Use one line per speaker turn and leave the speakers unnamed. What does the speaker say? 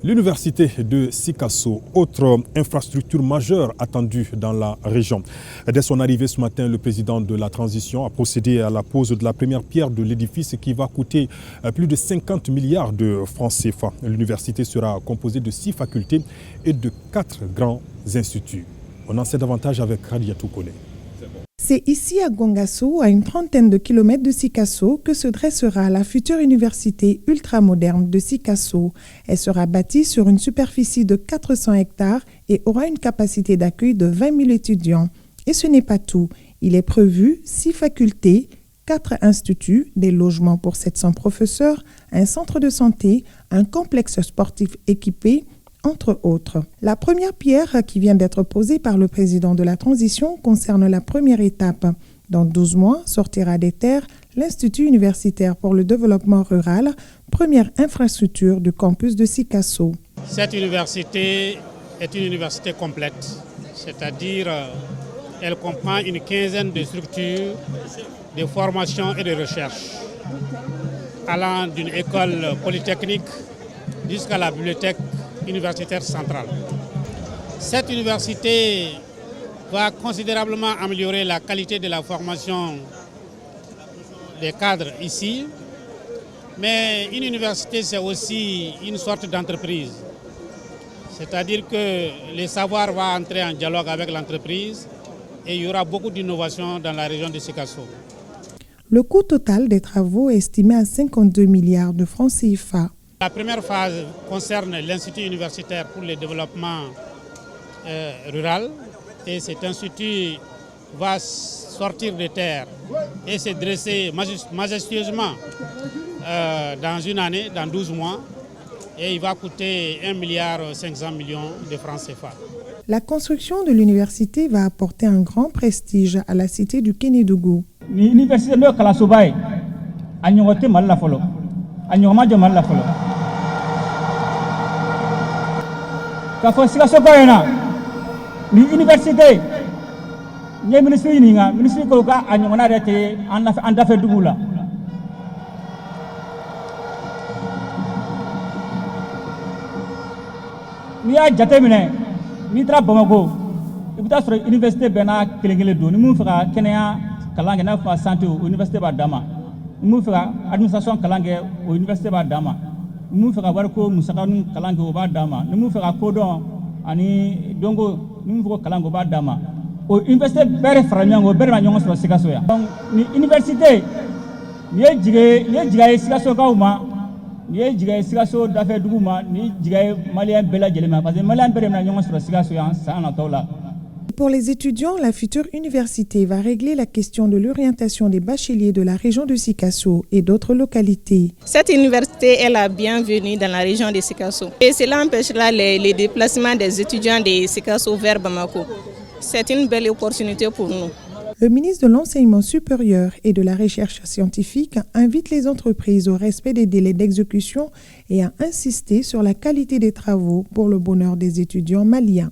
L'université de Sikasso, autre infrastructure majeure attendue dans la région. Dès son arrivée ce matin, le président de la transition a procédé à la pose de la première pierre de l'édifice qui va coûter plus de 50 milliards de francs CFA. L'université sera composée de 6 facultés et de 4 grands instituts. On en sait davantage avec Radiatou Kone.
C'est ici à Gongasso, à une trentaine de kilomètres de Sikasso, que se dressera la future université ultramoderne de Sikasso. Elle sera bâtie sur une superficie de 400 hectares et aura une capacité d'accueil de 20 000 étudiants. Et ce n'est pas tout. Il est prévu 6 facultés, 4 instituts, des logements pour 700 professeurs, un centre de santé, un complexe sportif équipé, entre autres. La première pierre qui vient d'être posée par le président de la transition concerne la première étape. Dans 12 mois, sortira des terres l'Institut universitaire pour le développement rural, première infrastructure du campus de Sikasso.
Cette université est une université complète, c'est-à-dire elle comprend une quinzaine de structures de formation et de recherche, allant d'une école polytechnique jusqu'à la bibliothèque universitaire centrale. Cette université va considérablement améliorer la qualité de la formation des cadres ici, mais une université c'est aussi une sorte d'entreprise, c'est-à-dire que le savoir va entrer en dialogue avec l'entreprise et il y aura beaucoup d'innovations dans la région de Sikasso.
Le coût total des travaux est estimé à 52 milliards de francs CFA.
La première phase concerne l'Institut universitaire pour le développement rural et cet institut va sortir de terre et se dresser majestueusement dans une année, dans 12 mois, et il va coûter 1,5 milliard de francs CFA.
La construction de l'université va apporter un grand prestige à la cité du Kénédougou.
L'université de Kalasobaye a ñogote Malla folo, a ñogomajo Malla folo. Kafo Sikasso Bayena, l'université, le ministre Koloka a ñogona arrêté en affaire Dougou là. Ni a jateminɛ ni taara Bamako i bɛ taa sɔrɔ université bɛɛ n'a kelen-kelen don ni mun fɛ ka kɛnɛya kalan kɛ n'a fɔ santé o université b'a d'a ma ni mun fɛ ka administration kalan kɛ o université b'a d'a ma ni mun fɛ ka wariko musakanu kalan kɛ o b'a d'a ma ni mun fɛ ka kodɔn ani dɔnko ni mun fɛ ko kalan kɛ o b'a d'a ma o université bɛɛ de fara ɲɔgɔn kan o bɛɛ de ma ɲɔgɔn sɔrɔ Sikasso yan. Donc ni université ni ye jiga ye Sikassokaw ma ni ye jiga ye Sikasso dafɛ dugu ma ni jiga ye malien bɛɛ lajɛlen ma parce que malien bɛɛ de bɛna ɲɔgɔn sɔrɔ Sikasso yan san nataw la.
Pour les étudiants, la future université va régler la question de l'orientation des bacheliers de la région de Sikasso et d'autres localités.
Cette université est la bienvenue dans la région de Sikasso et cela empêchera les déplacements des étudiants de Sikasso vers Bamako. C'est une belle opportunité pour nous.
Le ministre de l'Enseignement supérieur et de la Recherche scientifique invite les entreprises au respect des délais d'exécution et à insister sur la qualité des travaux pour le bonheur des étudiants maliens.